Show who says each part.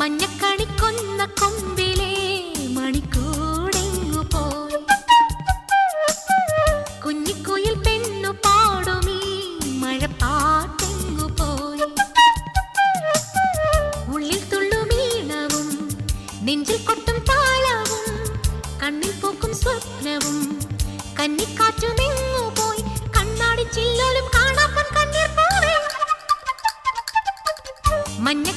Speaker 1: മഞ്ഞക്കണിക്കൊന്ന കൊമ്പിലെ മണിക്കൂടെങ്ങു പോയി. കുഞ്ഞിക്കുയിൽ പെണ്ണു പാടുമീ മഴപ്പാട്ടെങ്ങു പോയി. ഉള്ളിൽ തുള്ളുമീണവും നെഞ്ചിൽ കൊട്ടും താളവും കണ്ണിൽ പൂക്കും സ്വപ്നവും കന്നിക്കാറ്റുമെങ്ങു പോയി. കണ്ണാടി ചില്ലോലും കാണാപ്പൻ കണ്ണീർ പോവേ. മഞ്ഞ